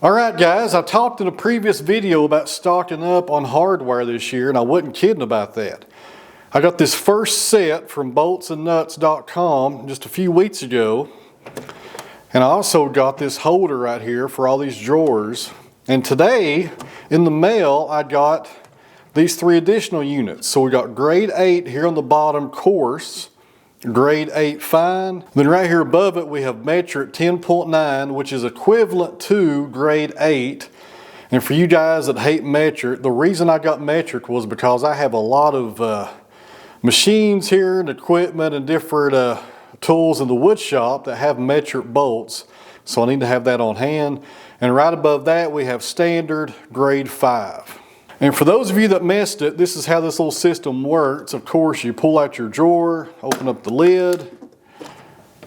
Alright guys, I talked in a previous video about stocking up on hardware this year, and I wasn't kidding about that. I got this first set from boltsandnuts.com just a few weeks ago, and I also got this holder right here for all these drawers. And today in the mail I got these 3 additional units. So we got grade 8 here on the bottom, coarse, grade 8 fine. Then right here above it we have metric 10.9, which is equivalent to grade 8. And for you guys that hate metric, the reason I got metric was because I have a lot of machines here and equipment and different tools in the wood shop that have metric bolts. So I need to have that on hand. And right above that we have standard grade 5. And for those of you that missed it, this is how this little system works. Of course, you pull out your drawer, open up the lid,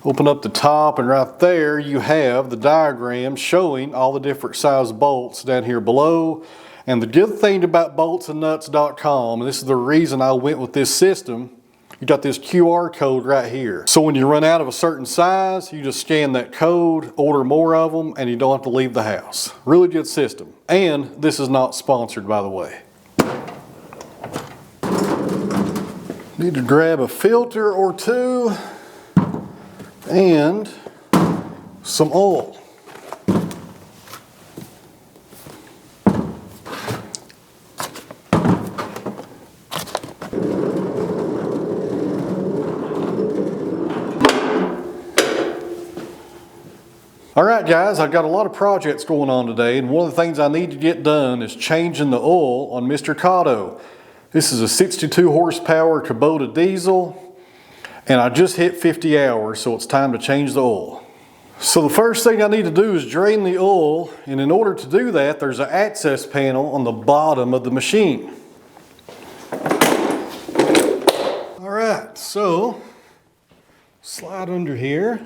open up the top, and right there you have the diagram showing all the different size bolts down here below. And the good thing about boltsandnuts.com, and this is the reason I went with this system, you got this QR code right here. So when you run out of a certain size, you just scan that code, order more of them, and you don't have to leave the house. Really good system. And this is not sponsored, by the way. Need to grab a filter or two and some oil. Alright guys, I've got a lot of projects going on today, and one of the things I need to get done is changing the oil on Mr. Cotto. This is a 62 horsepower Kubota diesel, and I just hit 50 hours, so it's time to change the oil. So the first thing I need to do is drain the oil, and in order to do that, there's an access panel on the bottom of the machine. Alright, so slide under here.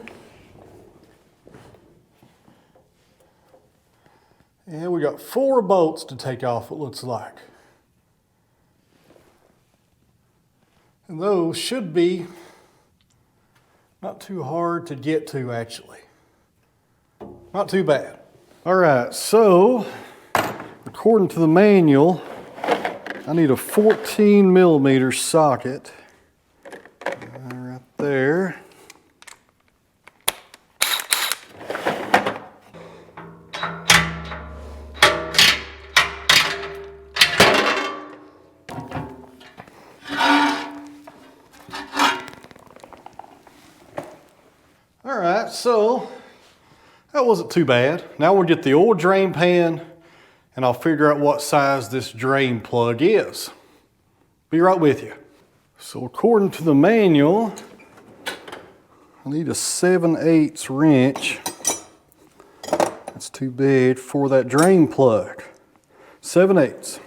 And we got 4 bolts to take off, it looks like. And those should be not too hard to get to, actually. Not too bad. All right, so according to the manual, I need a 14 millimeter socket right there. Alright, so that wasn't too bad. Now we'll get the oil drain pan and I'll figure out what size this drain plug is. Be right with you. So according to the manual, I need a 7/8 wrench. That's too big for that drain plug. 7/8.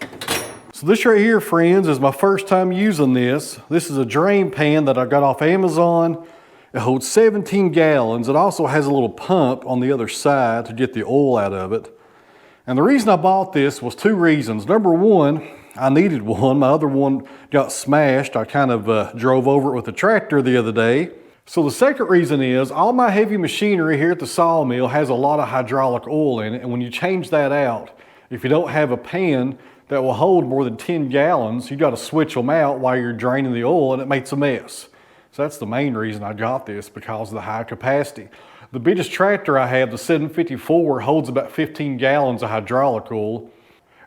So this right here, friends, is my first time using this. This is a drain pan that I got off Amazon. It holds 17 gallons. It also has a little pump on the other side to get the oil out of it. And the reason I bought this was 2 reasons. Number one, I needed one. My other one got smashed. I kind of drove over it with a tractor the other day. So the second reason is all my heavy machinery here at the sawmill has a lot of hydraulic oil in it. And when you change that out, if you don't have a pan that will hold more than 10 gallons, you got to switch them out while you're draining the oil, and it makes a mess. So that's the main reason I got this, because of the high capacity. The biggest tractor I have, the 754, holds about 15 gallons of hydraulic oil.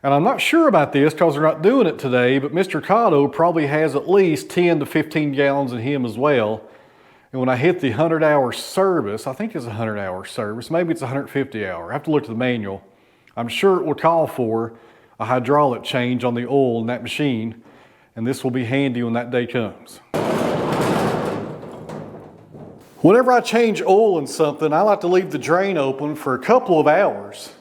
And I'm not sure about this because they're not doing it today, but Mr. Cotto probably has at least 10 to 15 gallons in him as well. And when I hit the 100-hour service, I think it's a 100-hour service, maybe it's 150 hour. I have to look at the manual. I'm sure it will call for a hydraulic change on the oil in that machine, and this will be handy when that day comes. Whenever I change oil in something, I like to leave the drain open for a couple of hours.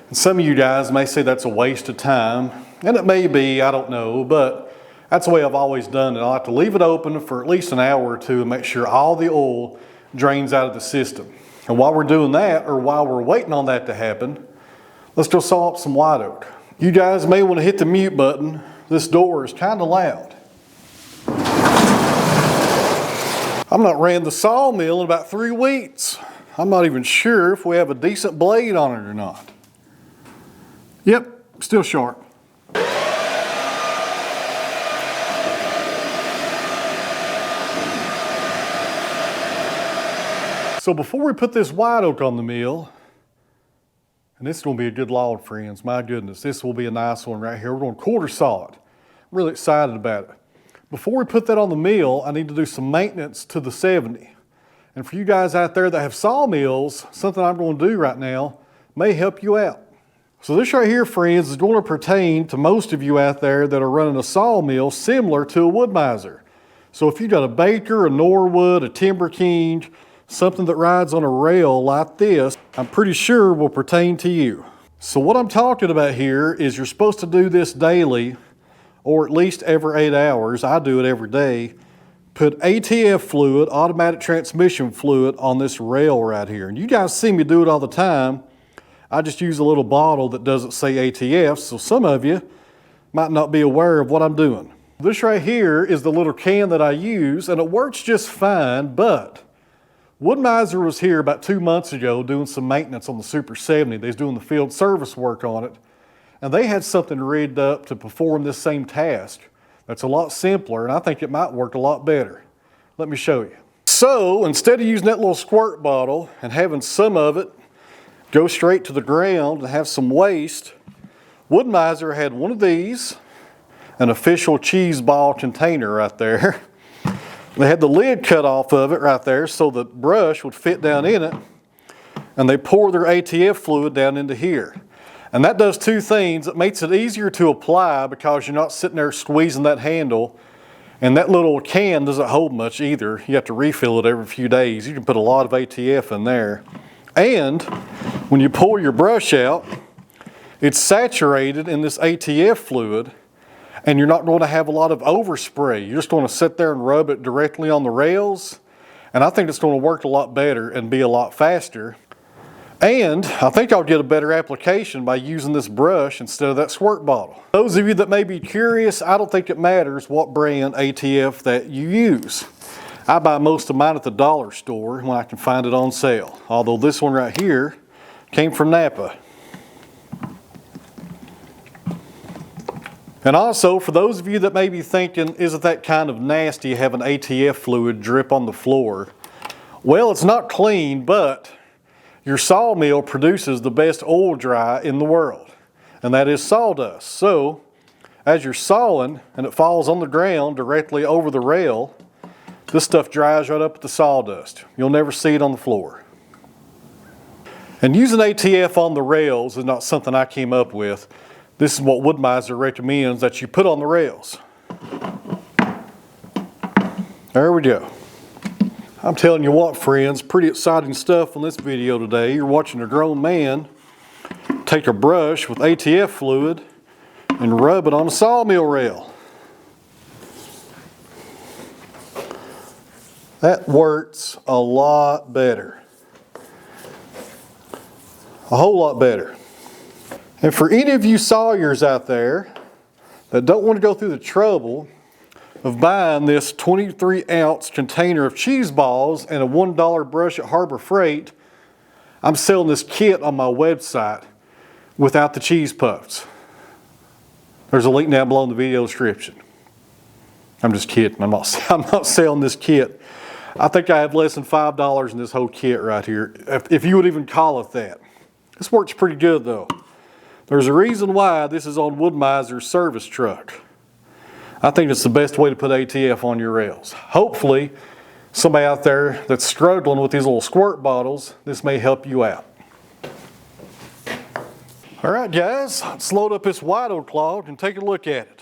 And some of you guys may say that's a waste of time, and it may be, I don't know, but that's the way I've always done it. I like to leave it open for at least an hour or two and make sure all the oil drains out of the system. And while we're doing that, or while we're waiting on that to happen, let's go saw up some white oak. You guys may want to hit the mute button. This door is kind of loud. I've not ran the sawmill in about 3 weeks. I'm not even sure if we have a decent blade on it or not. Yep, still sharp. So before we put this white oak on the mill, and this is going to be a good log, friends, my goodness, this will be a nice one right here. We're going to quarter saw it. I'm really excited about it. Before we put that on the mill, I need to do some maintenance to the 70. And for you guys out there that have sawmills, something I'm going to do right now may help you out. So this right here, friends, is going to pertain to most of you out there that are running a sawmill similar to a Wood-Mizer. So if you've got a Baker, a Norwood, a Timber King, something that rides on a rail like this, I'm pretty sure will pertain to you. So what I'm talking about here is you're supposed to do this daily, or at least every 8 hours. I do it every day. Put ATF fluid, automatic transmission fluid, on this rail right here. And you guys see me do it all the time. I just use a little bottle that doesn't say ATF, so some of you might not be aware of what I'm doing. This right here is the little can that I use, and it works just fine, but Wood-Mizer was here about 2 months ago doing some maintenance on the Super 70. They was doing the field service work on it, and they had something rigged up to perform this same task that's a lot simpler, and I think it might work a lot better. Let me show you. So instead of using that little squirt bottle and having some of it go straight to the ground and have some waste, Wood-Mizer had one of these, an official cheese ball container right there. They had the lid cut off of it right there so the brush would fit down in it, and they pour their ATF fluid down into here. And that does two things. It makes it easier to apply because you're not sitting there squeezing that handle, and that little can doesn't hold much either. You have to refill it every few days. You can put a lot of ATF in there. And when you pull your brush out, it's saturated in this ATF fluid, and you're not going to have a lot of overspray. You're just going to sit there and rub it directly on the rails, and I think it's going to work a lot better and be a lot faster. And I think I'll get a better application by using this brush instead of that squirt bottle. Those of you that may be curious, I don't think it matters what brand ATF that you use. I buy most of mine at the dollar store when I can find it on sale, although this one right here came from Napa. And also, for those of you that may be thinking, isn't that kind of nasty having ATF fluid drip on the floor? Well, it's not clean, but your sawmill produces the best oil dry in the world, and that is sawdust. So, as you're sawing and it falls on the ground directly over the rail, this stuff dries right up at the sawdust. You'll never see it on the floor. And using ATF on the rails is not something I came up with. This is what Wood-Mizer recommends that you put on the rails. There we go. I'm telling you what, friends, pretty exciting stuff on this video today. You're watching a grown man take a brush with ATF fluid and rub it on a sawmill rail. That works a lot better. A whole lot better. And for any of you sawyers out there that don't want to go through the trouble of buying this 23-ounce container of cheese balls and a $1 brush at Harbor Freight, I'm selling this kit on my website without the cheese puffs. There's a link down below in the video description. I'm just kidding. I'm not selling this kit. I think I have less than $5 in this whole kit right here, if you would even call it that. This works pretty good though. There's a reason why this is on Wood-Mizer's service truck. I think it's the best way to put ATF on your rails. Hopefully, somebody out there that's struggling with these little squirt bottles, this may help you out. All right, guys, let's load up this white oak log and take a look at it.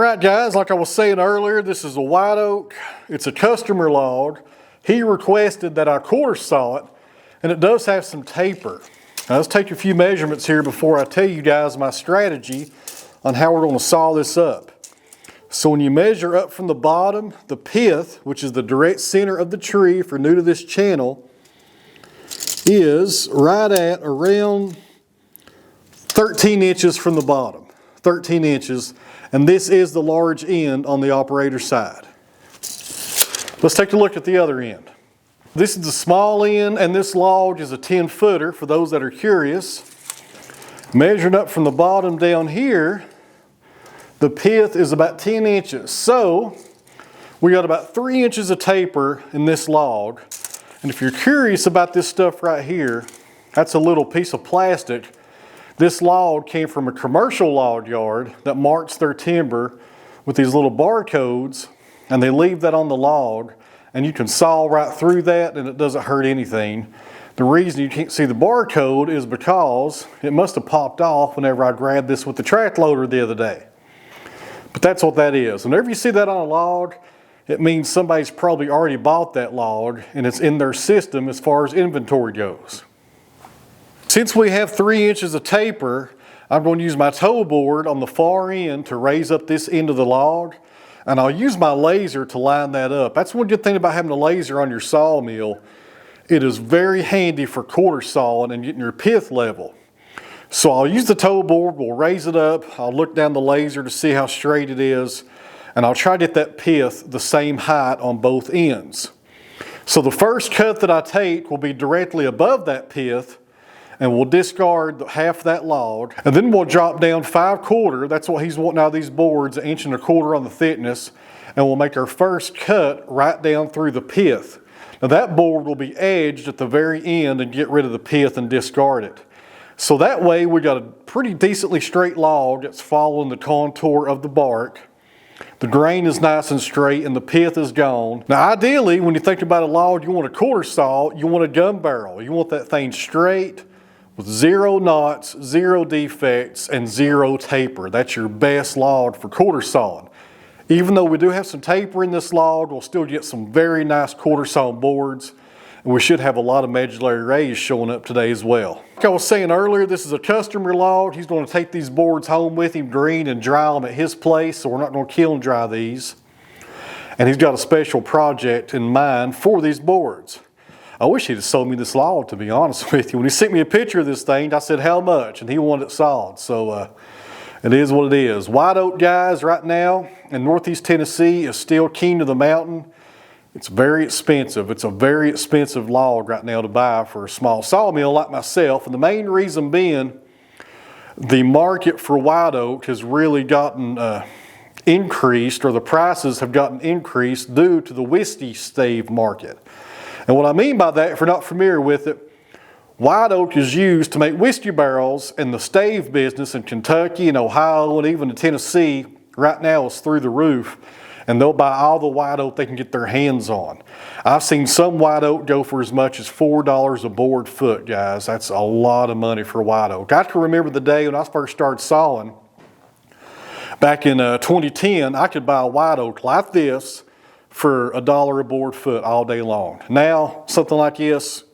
All right, guys, like I was saying earlier, this is a white oak. It's a customer log. He requested that I quarter saw it, and it does have some taper. Now, let's take a few measurements here before I tell you guys my strategy on how we're going to saw this up. So when you measure up from the bottom, the pith, which is the direct center of the tree, if you're new to this channel, is right at around 13 inches from the bottom. 13 inches. And this is the large end on the operator's side. Let's take a look at the other end. This is the small end, and this log is a 10-footer for those that are curious. Measuring up from the bottom down here, the pith is about 10 inches. So we got about 3 inches of taper in this log. And if you're curious about this stuff right here, that's a little piece of plastic. This log came from a commercial log yard that marks their timber with these little barcodes, and they leave that on the log, and you can saw right through that and it doesn't hurt anything. The reason you can't see the barcode is because it must have popped off whenever I grabbed this with the track loader the other day. But that's what that is. Whenever you see that on a log, it means somebody's probably already bought that log and it's in their system as far as inventory goes. Since we have 3 inches of taper, I'm going to use my toe board on the far end to raise up this end of the log, and I'll use my laser to line that up. That's one good thing about having a laser on your sawmill. It is very handy for quarter sawing and getting your pith level. So I'll use the toe board, we'll raise it up, I'll look down the laser to see how straight it is, and I'll try to get that pith the same height on both ends. So the first cut that I take will be directly above that pith, and we'll discard half that log, and then we'll drop down 5/4. That's what he's wanting out of these boards, 1 1/4 inches on the thickness, and we'll make our first cut right down through the pith. Now that board will be edged at the very end and get rid of the pith and discard it. So that way we got a pretty decently straight log that's following the contour of the bark. The grain is nice and straight and the pith is gone. Now ideally, when you think about a log you want a quarter saw, you want a gun barrel. You want that thing straight, with 0 knots, 0 defects, and 0 taper. That's your best log for quarter sawing. Even though we do have some taper in this log, we'll still get some very nice quarter saw boards. And we should have a lot of medullary rays showing up today as well. Like I was saying earlier, this is a customer log. He's going to take these boards home with him, green, and dry them at his place, so we're not going to kill and dry these. And he's got a special project in mind for these boards. I wish he'd have sold me this log, to be honest with you. When he sent me a picture of this thing, I said, how much? And he wanted it sawed. So it is what it is. White oak, guys, right now in Northeast Tennessee is still king of the mountain. It's very expensive. It's a very expensive log right now to buy for a small sawmill like myself. And the main reason being, the market for white oak has really gotten increased, or the prices have gotten increased due to the whiskey stave market. And what I mean by that, if you're not familiar with it, white oak is used to make whiskey barrels, and the stave business in Kentucky and Ohio and even in Tennessee right now is through the roof. And they'll buy all the white oak they can get their hands on. I've seen some white oak go for as much as $4 a board foot, guys. That's a lot of money for white oak. I can remember the day when I first started sawing. Back in 2010, I could buy a white oak like this for $1 a board foot all day long. Now, something like this,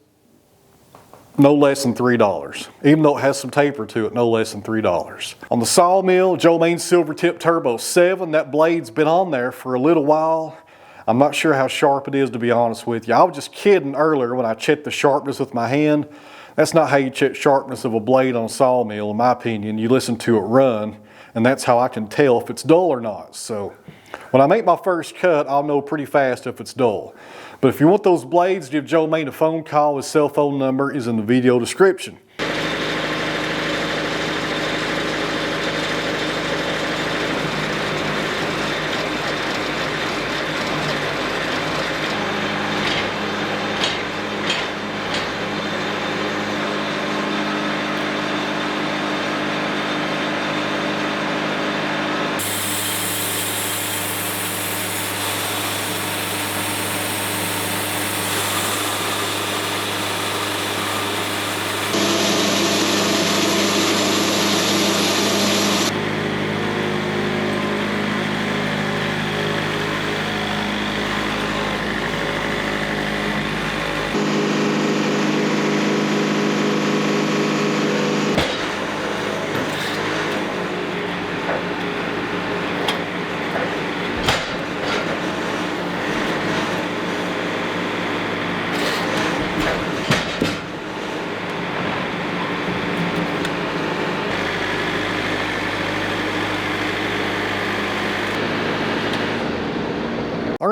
no less than $3. Even though it has some taper to it, no less than $3. On the Sawmill, Joe Maine Silvertip Turbo 7, that blade's been on there for a little while. I'm not sure how sharp it is, to be honest with you. I was just kidding earlier when I checked the sharpness with my hand. That's not how you check sharpness of a blade on a sawmill, in my opinion. You listen to it run, and that's how I can tell if it's dull or not. So when I make my first cut, I'll know pretty fast if it's dull. But if you want those blades, give Joe Maine a phone call. His cell phone number is in the video description.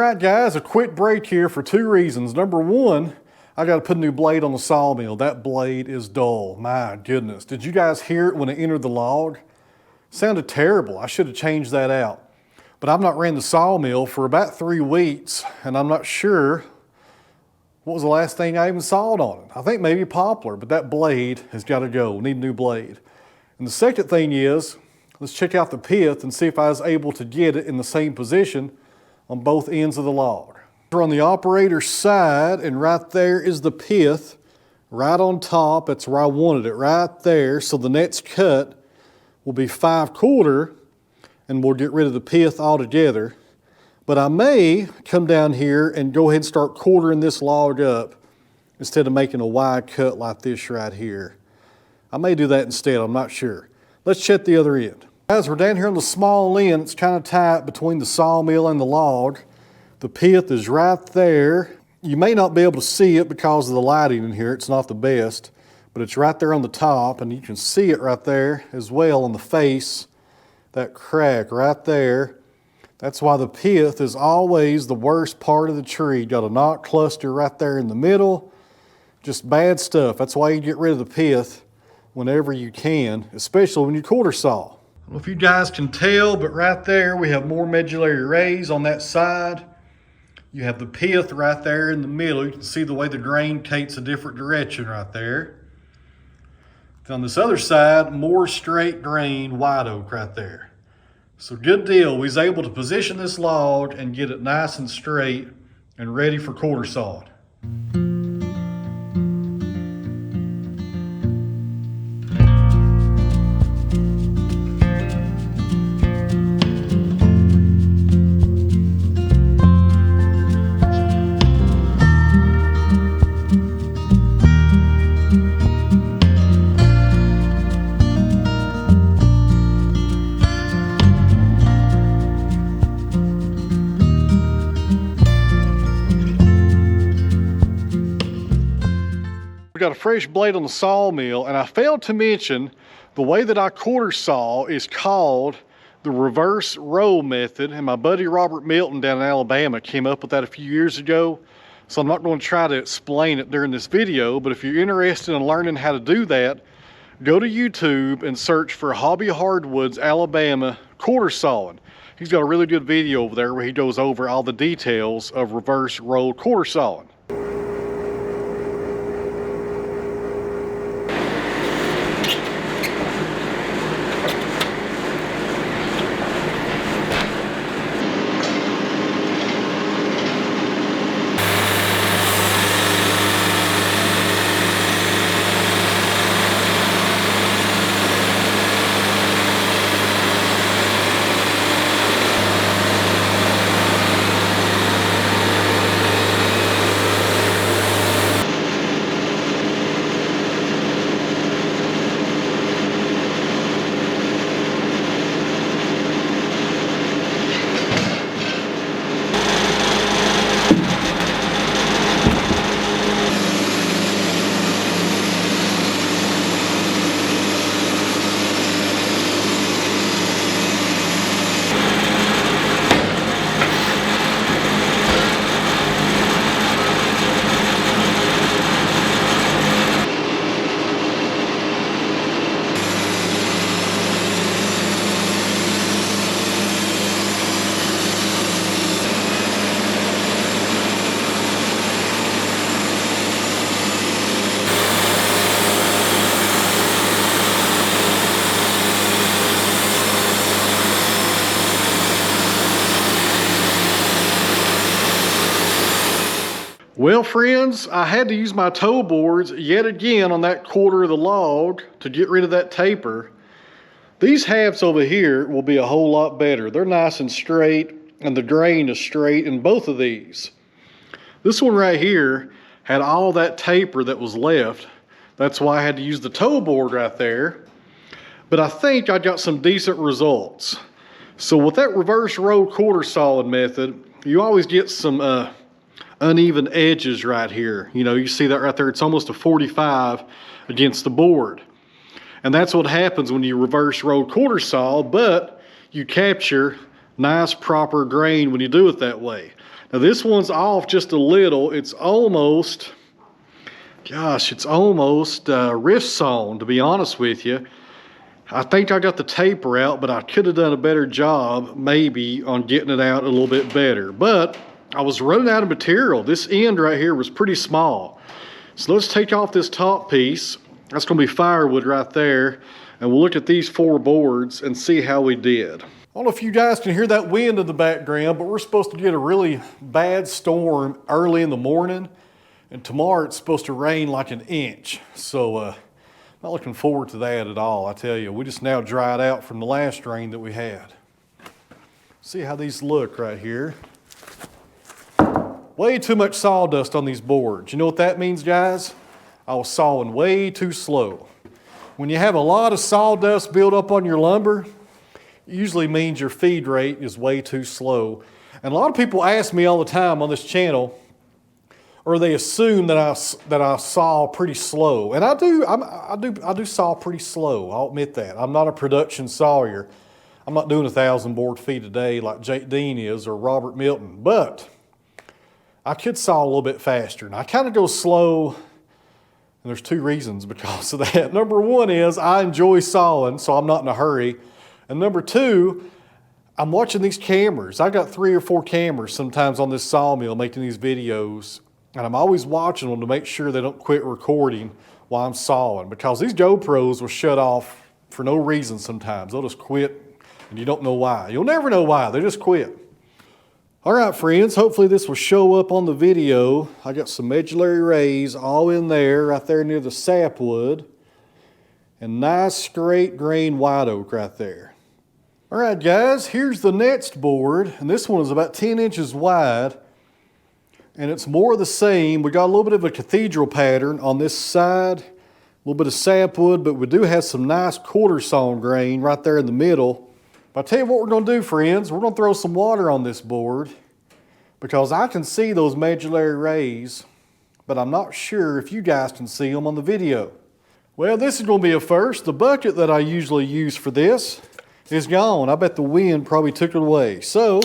right, guys, a quick break here for two reasons. Number one, I got to put a new blade on the sawmill. That blade is dull. My goodness. Did you guys hear it when it entered the log? Sounded terrible. I should have changed that out. But I've not ran the sawmill for about 3 weeks, and I'm not sure what was the last thing I even sawed on it. I think maybe poplar, but that blade has got to go. We need a new blade. And the second thing is, let's check out the pith and see if I was able to get it in the same position on both ends of the log. We're on the operator's side, and right there is the pith, right on top. That's where I wanted it, right there. So the next cut will be 5/4, and we'll get rid of the pith altogether. But I may come down here and go ahead and start quartering this log up instead of making a wide cut like this right here. I may do that instead, I'm not sure. Let's check the other end. Guys, we're down here on the small end. It's kind of tight between the sawmill and the log. The pith is right there. You may not be able to see it because of the lighting in here. It's not the best, but it's right there on the top, and you can see it right there as well on the face. That crack right there. That's why the pith is always the worst part of the tree. You got a knot cluster right there in the middle. Just bad stuff. That's why you get rid of the pith whenever you can, especially when you quarter saw. I don't know if you guys can tell, but right there we have more medullary rays on that side. You have the pith right there in the middle. You can see the way the grain takes a different direction right there. On this other side, more straight grain white oak right there. So good deal. We was able to position this log and get it nice and straight and ready for quarter sawed. We got a fresh blade on the sawmill, and I failed to mention the way that I quarter saw is called the reverse roll method, and my buddy Robert Milton down in Alabama came up with that a few years ago. So I'm not going to try to explain it during this video, but if you're interested in learning how to do that, go to YouTube and search for Hobby Hardwoods Alabama quarter sawing. He's got a really good video over there where he goes over all the details of reverse roll quarter sawing. Well, friends, I had to use my toe boards yet again on that quarter of the log to get rid of that taper. These halves over here will be a whole lot better. They're nice and straight, and the grain is straight in both of these. This one right here had all that taper that was left. That's why I had to use the toe board right there. But I think I got some decent results. So with that reverse roll quarter sawing method, you always get some uneven edges right here. You know, you see that right there. It's almost a 45 against the board. And that's what happens when you reverse roll quarter saw, but you capture nice proper grain when you do it that way. Now this one's off just a little. It's almost, gosh, it's almost wrist sawn, to be honest with you. I think I got the taper out, but I could have done a better job maybe on getting it out a little bit better. But I was running out of material. This end right here was pretty small. So let's take off this top piece. That's gonna be firewood right there. And we'll look at these 4 boards and see how we did. I don't know if you guys can hear that wind in the background, but we're supposed to get a really bad storm early in the morning. And tomorrow it's supposed to rain like an inch. So not looking forward to that at all, I tell you. We just now dried out from the last rain that we had. See how these look right here. Way too much sawdust on these boards. You know what that means, guys? I was sawing way too slow. When you have a lot of sawdust built up on your lumber, it usually means your feed rate is way too slow. And a lot of people ask me all the time on this channel, or they assume that I saw pretty slow. And I do saw pretty slow, I'll admit that. I'm not a production sawyer. I'm not doing 1,000 board feet a day like Jake Dean is or Robert Milton, but I could saw a little bit faster. And I kind of go slow, and there's 2 reasons because of that. Number 1 is I enjoy sawing, so I'm not in a hurry. And number 2, I'm watching these cameras. I got 3 or 4 cameras sometimes on this sawmill making these videos. And I'm always watching them to make sure they don't quit recording while I'm sawing, because these GoPros will shut off for no reason sometimes. They'll just quit and you don't know why. You'll never know why, they just quit. All right, friends, hopefully this will show up on the video. I got some medullary rays all in there, right there near the sapwood, and nice straight grain white oak right there. All right, guys, here's the next board, and this one is about 10 inches wide. And it's more of the same. We got a little bit of a cathedral pattern on this side, a little bit of sapwood, but we do have some nice quarter sawn grain right there in the middle. But I'll tell you what we're gonna do, friends. We're gonna throw some water on this board because I can see those medullary rays, but I'm not sure if you guys can see them on the video. Well, this is gonna be a first. The bucket that I usually use for this is gone. I bet the wind probably took it away. So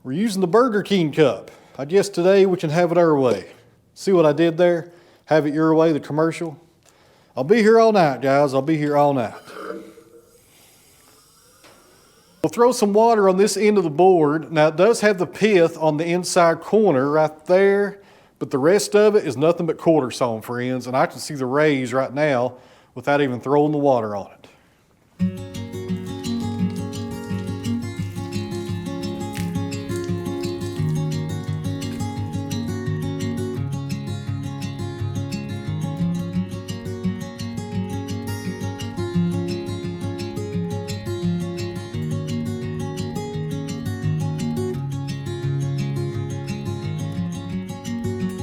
we're using the Burger King cup. I guess today we can have it our way. See what I did there? Have it your way, the commercial. I'll be here all night, guys. I'll be here all night. We'll throw some water on this end of the board. Now it does have the pith on the inside corner right there, but the rest of it is nothing but quarter sawn, friends, and I can see the rays right now without even throwing the water on it.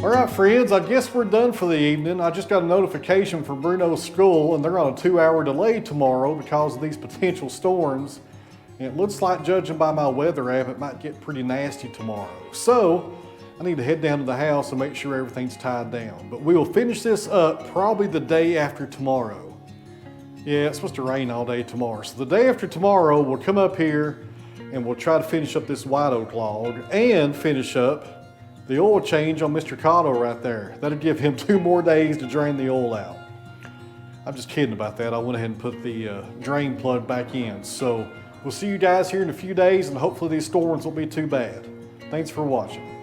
All right, friends, I guess we're done for the evening. I just got a notification from Bruno's school, and they're on a 2-hour delay tomorrow because of these potential storms. And it looks like, judging by my weather app, it might get pretty nasty tomorrow. So I need to head down to the house and make sure everything's tied down. But we will finish this up probably the day after tomorrow. Yeah, it's supposed to rain all day tomorrow. So the day after tomorrow, we'll come up here and we'll try to finish up this white oak log and finish up the oil change on Mr. Cotto right there. That'll give him 2 more days to drain the oil out. I'm just kidding about that. I went ahead and put the drain plug back in. So we'll see you guys here in a few days, and hopefully these storms won't be too bad. Thanks for watching.